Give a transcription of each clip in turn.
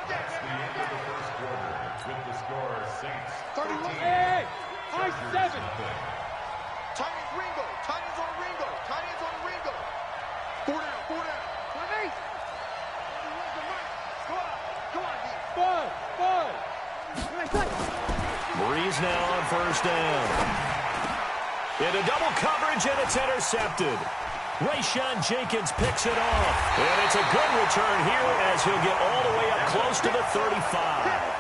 That's the end of the first quarter. With the score, Saints 13. Hey, 5-7. Titans Ringo. Titans on Ringo. Titans on Ringo. 4 down. 4 down. Breeze now on first down. Into double coverage, and it's intercepted. Rayshawn Jenkins picks it off. And it's a good return here as he'll get all the way up close to the 35.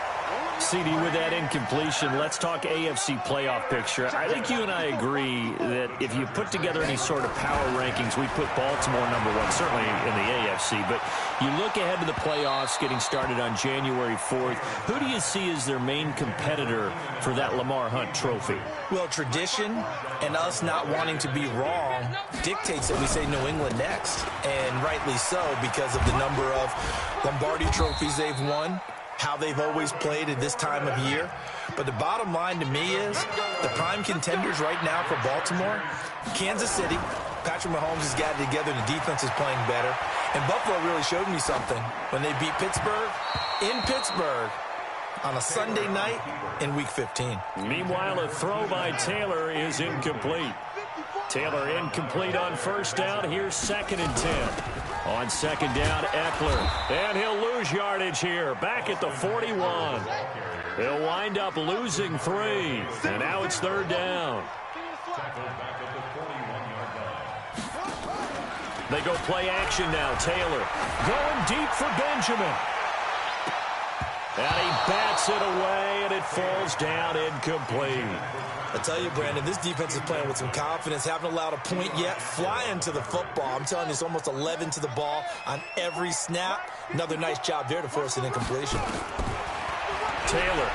CD, with that incompletion, let's talk AFC playoff picture. I think you and I agree that if you put together any sort of power rankings, we put Baltimore #1, certainly in the AFC. But you look ahead to the playoffs getting started on January 4th. Who do you see as their main competitor for that Lamar Hunt trophy? Well, tradition and us not wanting to be wrong dictates that we say New England next. And rightly so, because of the number of Lombardi trophies they've won, how they've always played at this time of year. But the bottom line to me is the prime contenders right now for Baltimore, Kansas City. Patrick Mahomes has got it together. The defense is playing better. And Buffalo really showed me something when they beat Pittsburgh in Pittsburgh on a Sunday night in Week 15. Meanwhile, a throw by Taylor is incomplete. Taylor incomplete on first down. Here's 2nd and 10. On second down, Eckler. And he'll lose yardage here. Back at the 41. He'll wind up losing 3. And now it's 3rd down. They go play action now. Taylor going deep for Benjamin. And he bats it away, and it falls down incomplete. I tell you, Brandon, this defense is playing with some confidence. Haven't allowed a point yet. Flying to the football. I'm telling you, it's almost 11 to the ball on every snap. Another nice job there to force an incompletion. Taylor.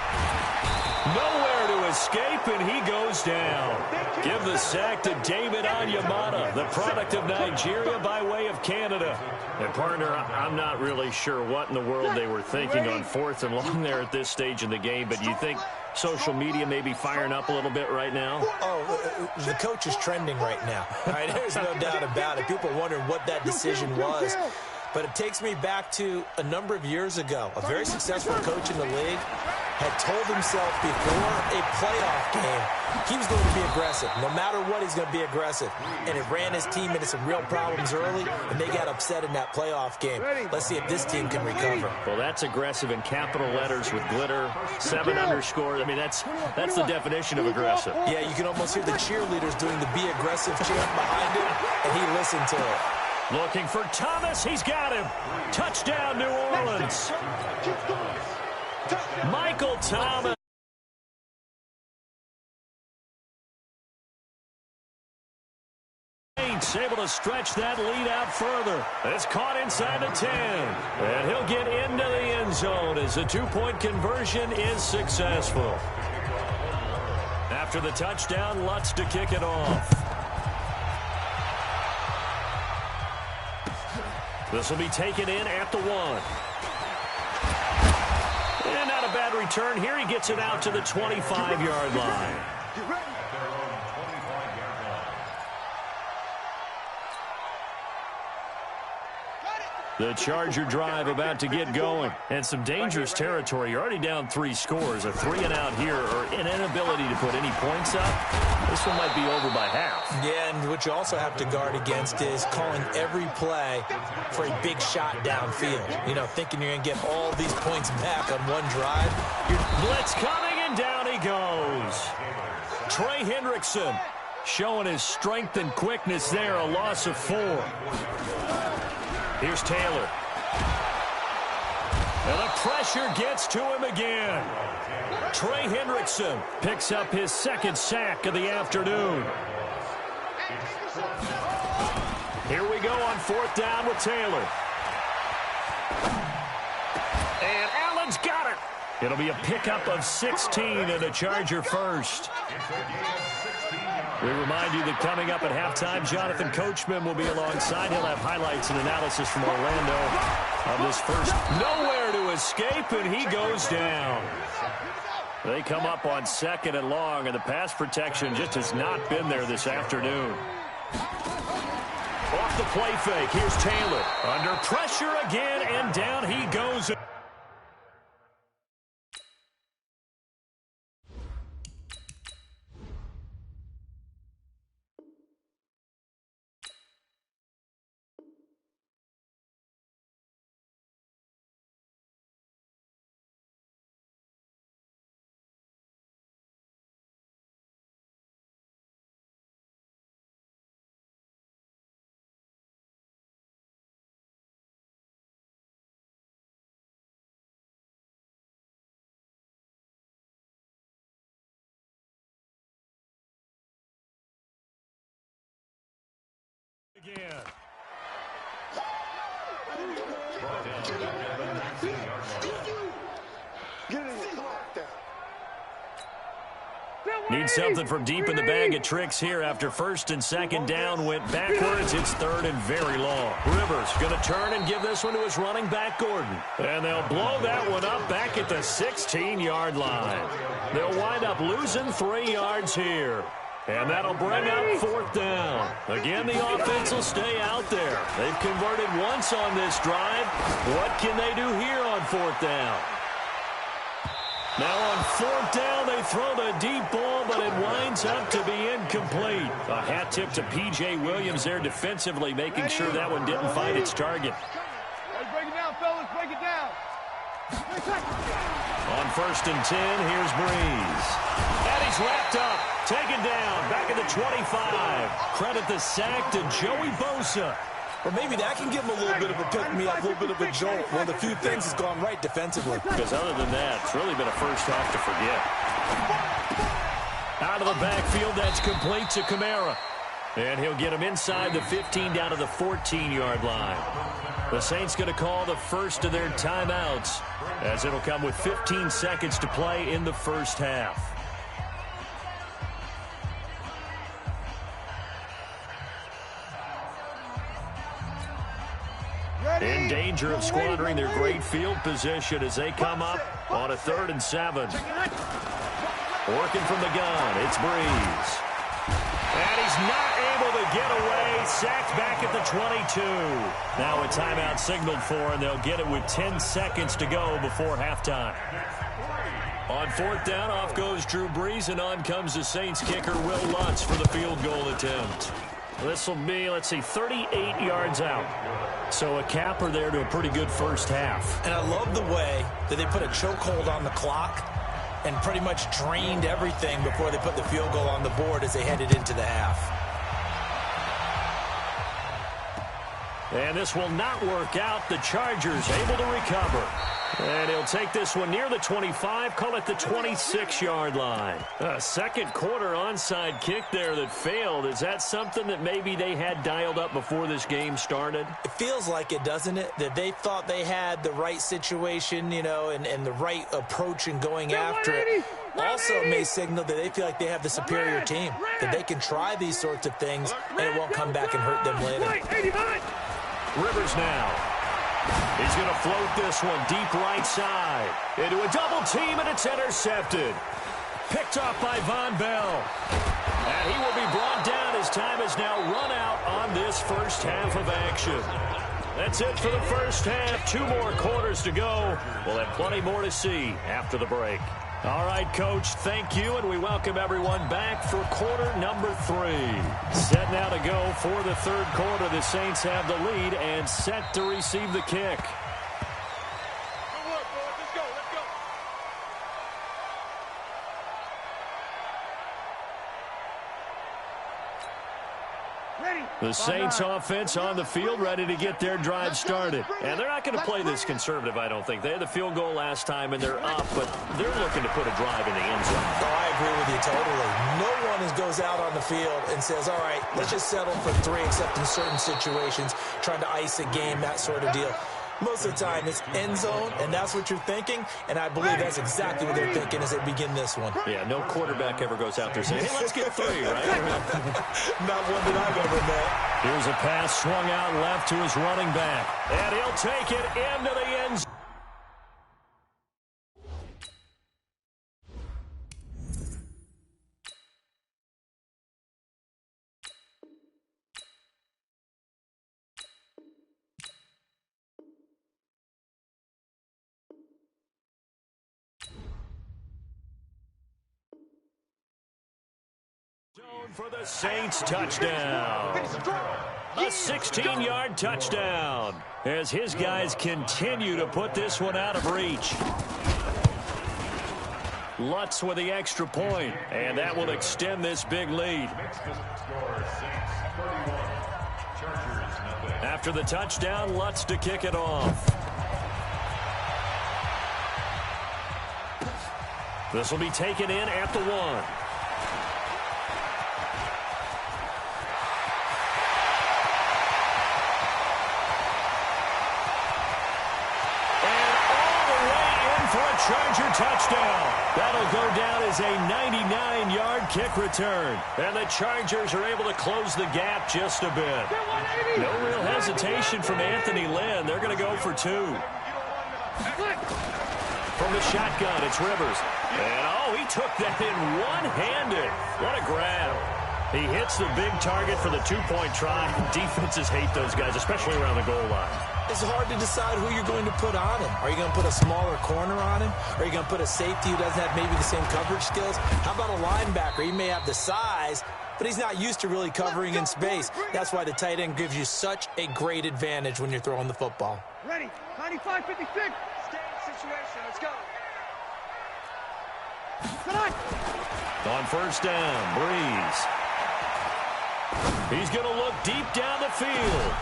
Nowhere to escape, and he goes down. Give the sack to David Onyemata, the product of Nigeria by way of Canada. And, partner, I'm not really sure what in the world they were thinking on 4th and long there at this stage in the game, but you think social media may be firing up a little bit right now? Oh, the coach is trending right now. All right, there's no doubt about it. People wondering what that decision was. But it takes me back to a number of years ago. A very successful coach in the league had told himself before a playoff game he was going to be aggressive. No matter what, he's going to be aggressive. And it ran his team into some real problems early, and they got upset in that playoff game. Let's see if this team can recover. Well, that's aggressive in capital letters with glitter, 7 underscore. I mean, that's the definition of aggressive. Yeah, you can almost hear the cheerleaders doing the be aggressive chant behind him, and he listened to it. Looking for Thomas. He's got him. Touchdown, New Orleans. Michael Thomas. Able to stretch that lead out further. It's caught inside the 10. And he'll get into the end zone as the 2-point conversion is successful. After the touchdown, Lutz to kick it off. This will be taken in at the 1. And not a bad return here. He gets it out to the 25-yard line. The Charger drive about to get going. And some dangerous territory. You're already down 3 scores. A 3-and-out here, or an inability to put any points up. This one might be over by half. Yeah, and what you also have to guard against is calling every play for a big shot downfield. You know, thinking you're going to get all these points back on one drive. Blitz coming, and down he goes. Trey Hendrickson showing his strength and quickness there. A loss of 4. Here's Taylor. And the pressure gets to him again. Trey Hendrickson picks up his 2nd sack of the afternoon. Here we go on 4th down with Taylor. And Allen's got it. It'll be a pickup of 16 and a Charger first. We remind you that coming up at halftime, Jonathan Coachman will be alongside. He'll have highlights and analysis from Orlando on this first. Nowhere to escape, and he goes down. They come up on 2nd and long, and the pass protection just has not been there this afternoon. Off the play fake, here's Taylor. Under pressure again, and down he goes. again. Need something from deep in the bag of tricks here after first and second down went backwards. It's third and very long. Rivers going to turn and give this one to his running back, Gordon. And they'll blow that one up back at the 16-yard line. They'll wind up losing 3 yards here. And that'll bring up fourth down. Again, the offense will stay out there. They've converted once on this drive. What can they do here on fourth down? Now on fourth down, they throw the deep ball, but it winds up to be incomplete. A hat tip to P.J. Williams there defensively, making sure that one didn't find its target. Let's break it down, fellas. Break it down. On first and 10, here's Breeze. And he's wrapped up, taken down, back at the 25. Credit the sack to Joey Bosa. Or maybe that can give him a little bit of a pick-me-up, a little bit of a jolt. One of the few things has gone right defensively. Because other than that, it's really been a first half to forget. Out of the backfield, that's complete to Kamara. And he'll get him inside the 15 down to the 14-yard line. The Saints going to call the first of their timeouts, as it'll come with 15 seconds to play in the first half. In danger of squandering their great field position as they come up on a 3rd and 7. Working from the gun, it's Breeze. And he's not able to get away. Sacked back at the 22. Now a timeout signaled for, and they'll get it with 10 seconds to go before halftime. On fourth down, off goes Drew Brees, and on comes the Saints kicker, Will Lutz, for the field goal attempt. This will be, 38 yards out. So a capper there to a pretty good first half. And I love the way that they put a chokehold on the clock and pretty much drained everything before they put the field goal on the board as they headed into the half. And this will not work out. The Chargers able to recover. And he'll take this one near the 25, call it the 26-yard line. A second quarter onside kick there that failed. Is that something that maybe they had dialed up before this game started? It feels like it, doesn't it? That they thought they had the right situation, and the right approach in going after it. Also may signal that they feel like they have the superior team, that they can try these sorts of things, and it won't come back and hurt them later. Rivers now. He's going to float this one deep right side. Into a double team, and it's intercepted. Picked off by Von Bell. And he will be brought down as time has now run out on this first half of action. That's it for the first half. 2 more quarters to go. We'll have plenty more to see after the break. All right, Coach, thank you, and we welcome everyone back for quarter number 3. Set now to go for the third quarter. The Saints have the lead and set to receive the kick. Good work, boys. Let's go. Let's go. The Saints offense on the field, ready to get their drive started. And they're not going to play this conservative, I don't think. They had the field goal last time, and they're up, but they're looking to put a drive in the end zone. Oh, I agree with you totally. No one goes out on the field and says, all right, let's just settle for 3, except in certain situations, trying to ice a game, that sort of deal. Most of the time, it's end zone, and that's what you're thinking, and I believe that's exactly what they're thinking as they begin this one. Yeah, no quarterback ever goes out there saying, hey, let's get 3, right? Not one that I've ever met. Here's a pass swung out left to his running back, and he'll take it into the end zone. For the Saints touchdown. A 16-yard touchdown as his guys continue to put this one out of reach. Lutz with the extra point, and that will extend this big lead. After the touchdown, Lutz to kick it off. This will be taken in at the 1. for a Charger touchdown. That'll go down as a 99-yard kick return. And the Chargers are able to close the gap just a bit. No real hesitation from Anthony Lynn. They're going to go for two. From the shotgun, it's Rivers. And, he took that in one-handed. What a grab. He hits the big target for the two-point try. Defenses hate those guys, especially around the goal line. It's hard to decide who you're going to put on him. Are you going to put a smaller corner on him? Are you going to put a safety who doesn't have maybe the same coverage skills? How about a linebacker? He may have the size, but he's not used to really covering in space. That's why the tight end gives you such a great advantage when you're throwing the football. Ready, 95, 56. Stay in situation, let's go. On first down, Breeze. He's going to look deep down the field.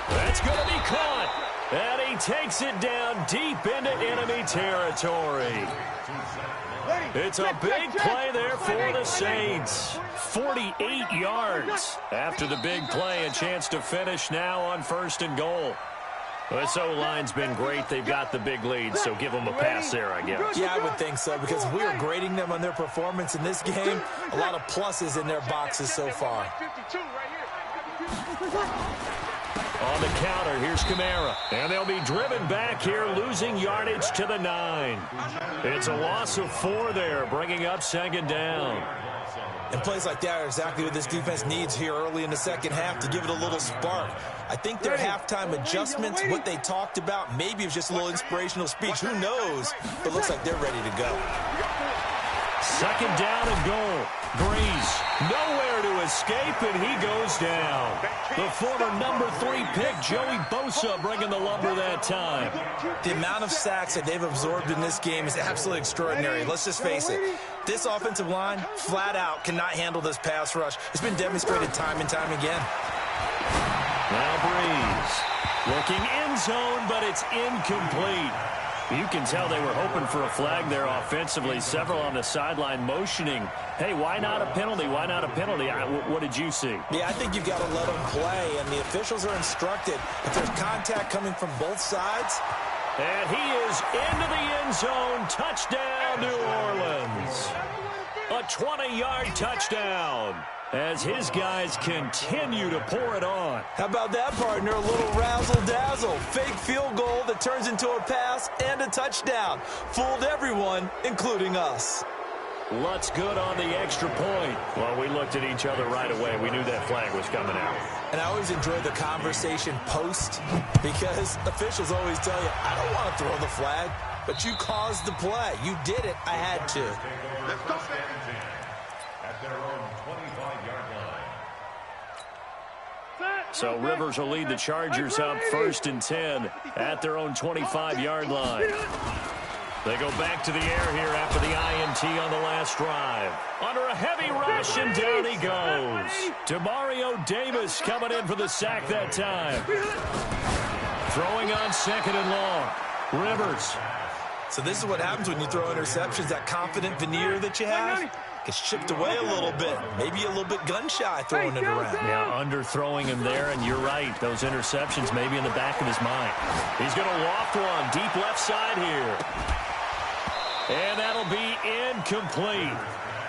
That's going to be caught. And he takes it down deep into enemy territory. It's a big play there for the Saints. 48 yards after the big play. A chance to finish now on first and goal. This O-line's been great. They've got the big lead, so give them a pass there, I guess. Yeah, I would think so, because we are grading them on their performance in this game. A lot of pluses in their boxes so far. On the counter, here's Kamara. And they'll be driven back here, losing yardage to the 9. It's a loss of 4 there, bringing up second down. And plays like that are exactly what this defense needs here early in the second half to give it a little spark. I think their halftime adjustments, what they talked about, maybe it was just a little inspirational speech. Who knows? But looks like they're ready to go. Second down and goal. Breeze nowhere to escape, and he goes down. The former number 3 pick, Joey Bosa, bringing the lumber that time. The amount of sacks that they've absorbed in this game is absolutely extraordinary. Let's just face it. This offensive line, flat out, cannot handle this pass rush. It's been demonstrated time and time again. Now Breeze looking end zone, but it's incomplete. You can tell they were hoping for a flag there offensively. Several on the sideline motioning. Hey, why not a penalty? Why not a penalty? What did you see? Yeah, I think you've got to let them play, and the officials are instructed. If there's contact coming from both sides. And he is into the end zone. Touchdown, New Orleans. A 20-yard touchdown as his guys continue to pour it on. How about that, partner? A little razzle-dazzle. Fake field goal that turns into a pass and a touchdown. Fooled everyone, including us. Lutz good on the extra point. Well, we looked at each other right away. We knew that flag was coming out. And I always enjoy the conversation post because officials always tell you, I don't want to throw the flag, but you caused the play. You did it. I had to. Let's go. At their own 25-yard line. So Rivers will lead the Chargers up first and 10 at their own 25-yard line. They go back to the air here after the INT on the last drive. Under a heavy rush, and down he goes. Demario Davis coming in for the sack that time. Throwing on second and long. Rivers. So this is what happens when you throw interceptions. That confident veneer that you have gets chipped away a little bit. Maybe a little bit gun-shy throwing it around. Yeah, under-throwing him there, and you're right. Those interceptions may be in the back of his mind. He's going to loft one deep left side here. And that'll be incomplete.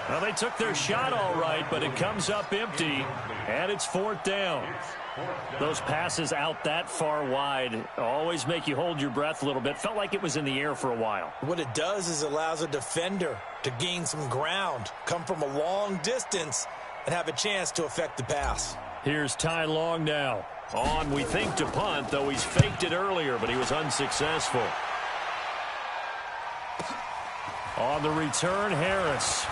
Well, they took their shot all right, but it comes up empty, and it's fourth down. Those passes out that far wide always make you hold your breath a little bit. Felt like it was in the air for a while. What it does is allows a defender to gain some ground, come from a long distance, and have a chance to affect the pass. Here's Ty Long now. On, we think, to punt, though he's faked it earlier, but he was unsuccessful. On the return, Harris.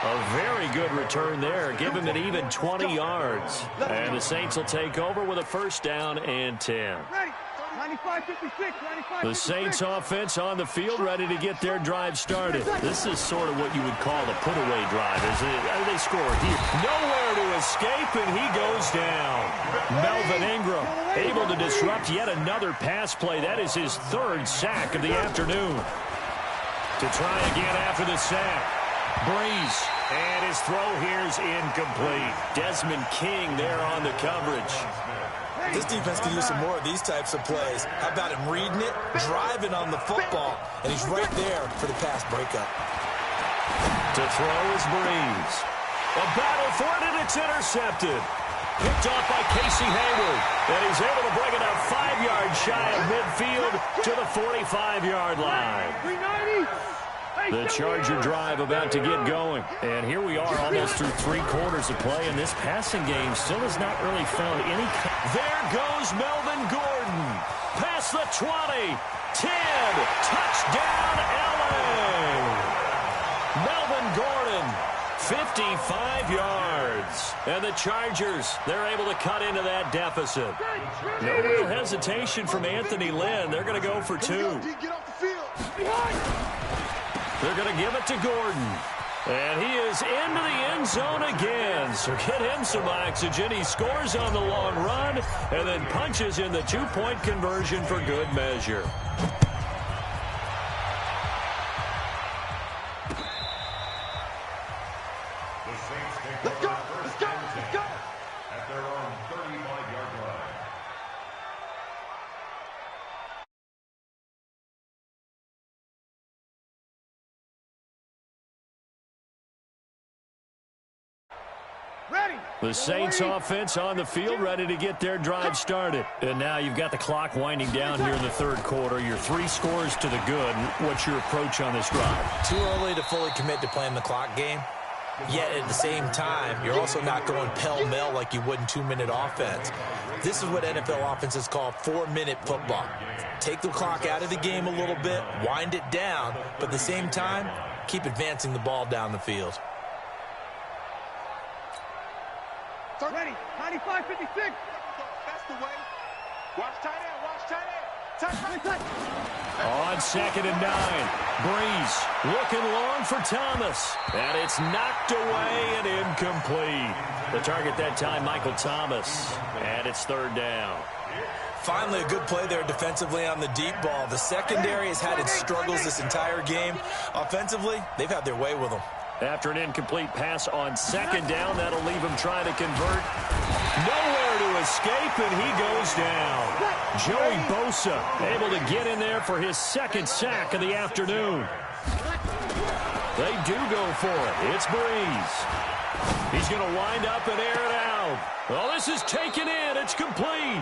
A very good return there. Give him an even 20 yards. And the Saints will take over with a first down and 10. The Saints offense on the field, ready to get their drive started. This is sort of what you would call the put-away drive, isn't it? They score here. Nowhere to escape, and he goes down. Melvin Ingram able to disrupt yet another pass play. That is his third sack of the afternoon. To try again after the sack. Breeze, and his throw here's incomplete. Desmond King there on the coverage. This defense can use some more of these types of plays. How about him reading it, driving on the football, and he's right there for the pass breakup. To throw is Breeze. A battle for it, and it's intercepted. Picked off by Casey Hayward. And he's able to bring it up 5 yards shy of midfield to the 45-yard line. The Charger drive about to get going. And here we are almost through 3 quarters of play, and this passing game still has not really found any... There goes Melvin Gordon. Past the 20. 10. Touchdown, LA. Melvin Gordon, 55 yards. And the Chargers, they're able to cut into that deficit. No real hesitation from Anthony Lynn. They're going to go for 2. They're going to give it to Gordon. And he is into the end zone again. So get him some oxygen. He scores on the long run and then punches in the 2-point conversion for good measure. Let's go! Let's go! Let's go! At their own 35-yard line. Ready! The Saints offense on the field, ready to get their drive started. And now you've got the clock winding down here in the 3rd quarter. Your 3 scores to the good. What's your approach on this drive? Too early to fully commit to playing the clock game. Yet at the same time, you're also not going pell-mell like you would in 2-minute offense. This is what NFL offenses call 4-minute football. Take the clock out of the game a little bit, wind it down, but at the same time, keep advancing the ball down the field. Ready, 95, 56. That's the way. Watch tight end, watch tight end. On 2nd and 9, Breeze looking long for Thomas. And it's knocked away and incomplete. The target that time, Michael Thomas. And it's 3rd down. Finally, a good play there defensively on the deep ball. The secondary has had its struggles this entire game. Offensively, they've had their way with them. After an incomplete pass on 2nd down, that'll leave him trying to convert. Nowhere to escape, and he goes down. Joey Bosa able to get in there for his 2nd sack of the afternoon. They do go for it. It's Breeze. He's going to wind up and air it out. Well, this is taken in. It's complete.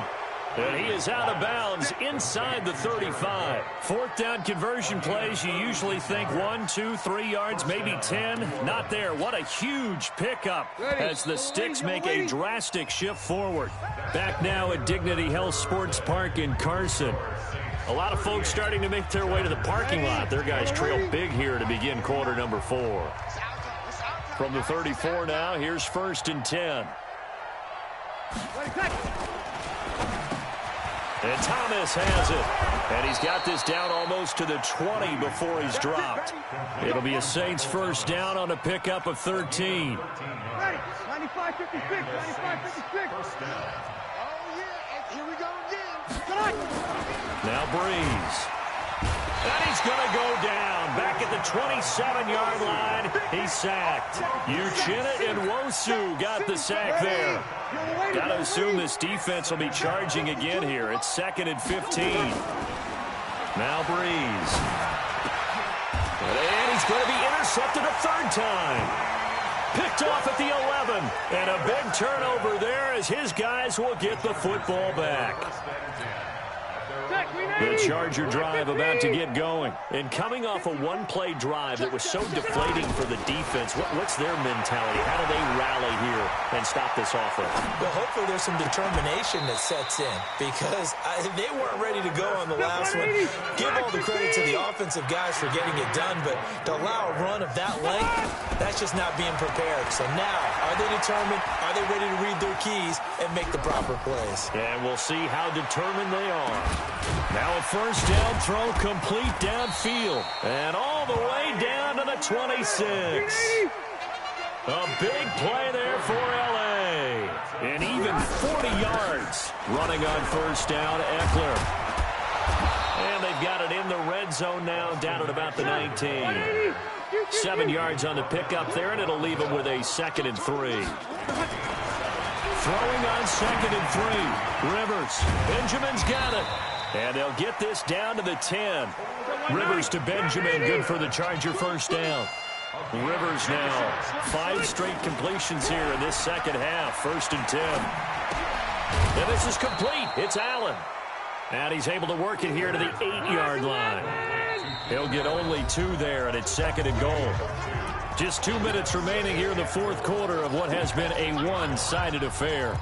And he is out of bounds inside the 35. 4th down conversion plays, you usually think 1, 2, 3 yards, maybe 10. Not there. What a huge pickup as the Sticks make a drastic shift forward. Back now at Dignity Health Sports Park in Carson. A lot of folks starting to make their way to the parking lot. Their guys trail big here to begin quarter number 4. From the 34 now, here's 1st and 10. And Thomas has it. And he's got this down almost to the 20 before he's dropped. It'll be a Saints 1st down on a pickup of 13. 95, 56, 95, 56. Oh, yeah, and here we go again. Now Breeze. And he's going to go down. Back at the 27-yard line, he's sacked. Uchenna Nwosu got the sack there. Got to assume this defense will be charging again here. It's 2nd and 15. Now Breeze. And he's going to be intercepted a 3rd time. Picked off at the 11. And a big turnover there as his guys will get the football back. The Charger drive about to get going. And coming off a 1-play drive that was so deflating for the defense, what's their mentality? How do they rally here and stop this offense? Well, hopefully there's some determination that sets in because they weren't ready to go on the last one. Give all the credit to the offensive guys for getting it done, but to allow a run of that length, that's just not being prepared. So now, are they determined? Are they ready to read their keys and make the proper plays? And we'll see how determined they are. Now a 1st down throw complete downfield. And all the way down to the 26. A big play there for L.A. And even 40 yards running on 1st down, Eckler. And they've got it in the red zone now, down at about the 19. 7 yards on the pickup there, and it'll leave them with a 2nd and 3. throwing on 2nd and 3. Rivers. Benjamin's got it. And they'll get this down to the 10. Rivers to Benjamin, good for the Charger first down. Rivers now 5 straight completions here in this second half. 1st and 10. And this is complete. It's Allen. And he's able to work it here to the 8-yard line. He'll get only 2 there, and it's 2nd and goal. Just 2 minutes remaining here in the 4th quarter of what has been a one-sided affair.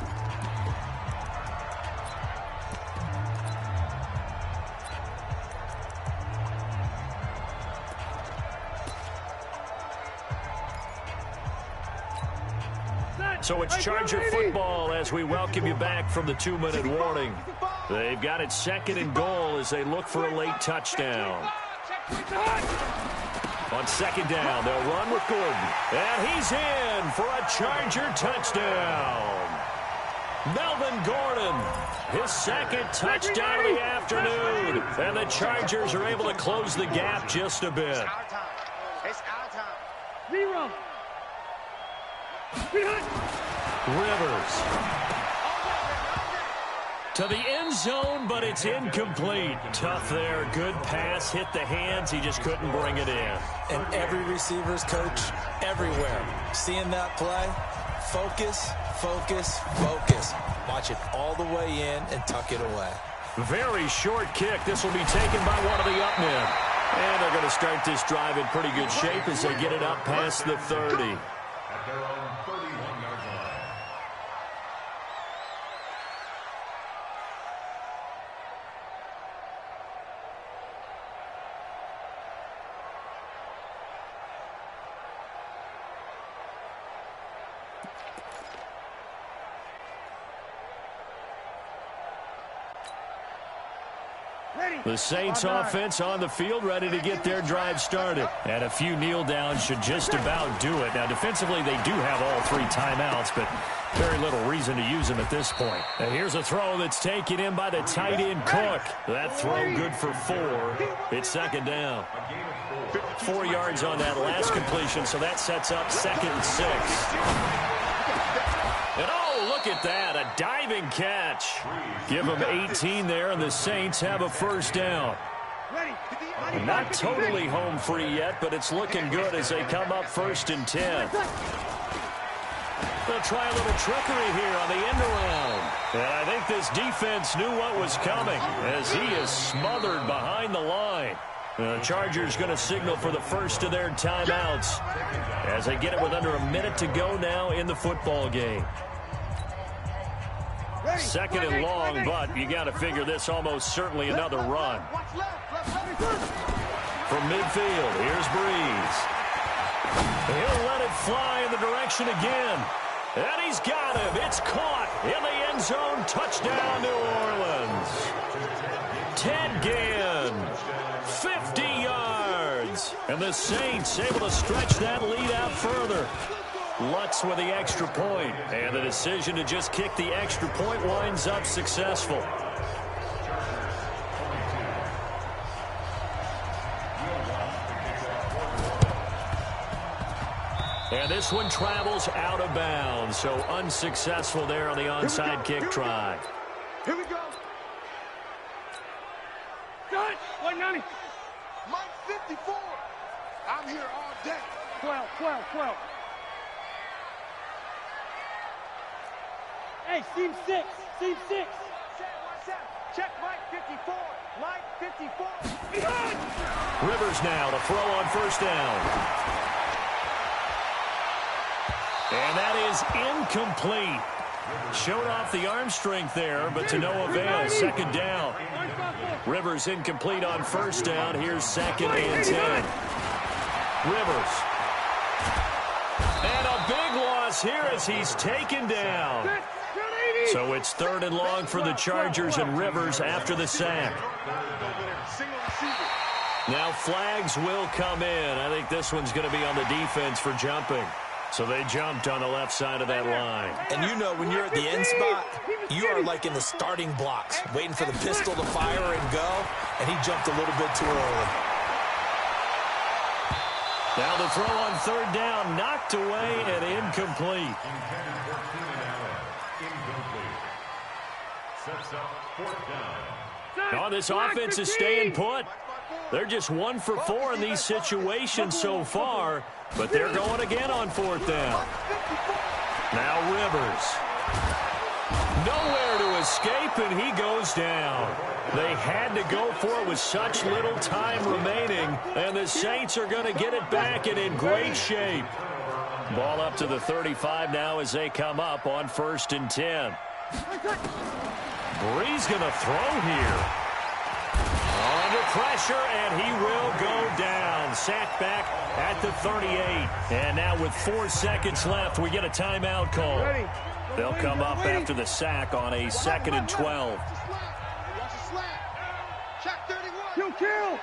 So it's Charger football as we welcome you back from the 2-minute warning. They've got it 2nd and goal as they look for a late touchdown. On 2nd down, they'll run with Gordon. And he's in for a Charger touchdown. Melvin Gordon, his 2nd touchdown of the afternoon. And the Chargers are able to close the gap just a bit. It's our time. Zero. Rivers to the end zone, but it's incomplete. Tough there. Good pass. Hit the hands. He just couldn't bring it in. And every receiver's coach everywhere. Seeing that play, focus, focus, focus. Watch it all the way in and tuck it away. Very short kick. This will be taken by one of the up men. And they're going to start this drive in pretty good shape as they get it up past the 30. At their own 31-yard line. The Saints offense on the field, ready to get their drive started. And a few kneel downs should just about do it. Now, defensively, they do have all 3 timeouts, but very little reason to use them at this point. And here's a throw that's taken in by the tight end, Cook. That throw good for 4. It's 2nd down. 4 yards on that last completion, so that sets up 2nd and 6. And oh, look at that, a diving catch. Give them 18 there, and the Saints have a first down. Not totally home free yet, but it's looking good as they come up 1st and 10. They'll try a little trickery here on the end around. And I think this defense knew what was coming as he is smothered behind the line. The Chargers going to signal for the first of their timeouts as they get it with under a minute to go now in the football game. 2nd and long, but you got to figure this almost certainly another run. From midfield, here's Breeze. He'll let it fly in the direction again. And he's got him. It's caught in the end zone. Touchdown, New Orleans. Ted Ginn, 50 yards. And the Saints able to stretch that lead out further. Lutz with the extra point, and the decision to just kick the extra point winds up successful. And this one travels out of bounds, so unsuccessful there on the onside kick try. Here we go. Done. 190. Mike 54. I'm here all day. 12. Hey, seam 6. Check Mike 54. Mike 54. Rivers now to throw on 1st down. And that is incomplete. Showed off the arm strength there, but to no avail. 2nd down. Rivers incomplete on 1st down. Here's 2nd and 10. Rivers. And a big loss here as he's taken down. So it's 3rd and long for the Chargers and Rivers after the sack. Now flags will come in. I think this one's going to be on the defense for jumping. So they jumped on the left side of that line. And you know when you're at the end spot, you are like in the starting blocks, waiting for the pistol to fire and go, and he jumped a little bit too early. Now the throw on 3rd down, knocked away and incomplete. incomplete. Sets up fourth down. Oh, this offense is staying put. They're just 1 for 4 in these situations so far, but they're going again on fourth down. Now Rivers. Nowhere to escape, and he goes down. They had to go for it with such little time remaining, and the Saints are going to get it back and in great shape. Ball up to the 35 now as they come up on 1st and 10. Brees going to throw here. Under pressure, and he will go down. Sacked back at the 38. And now with 4 seconds left, we get a timeout call. They'll come up after the sack on a 2nd and 12. Kill!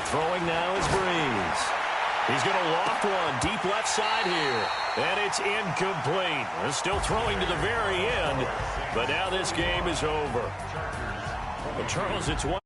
Throwing now is Brees. He's going to loft one deep left side here. And it's incomplete. They're still throwing to the very end. But now this game is over. But Charles, it's one.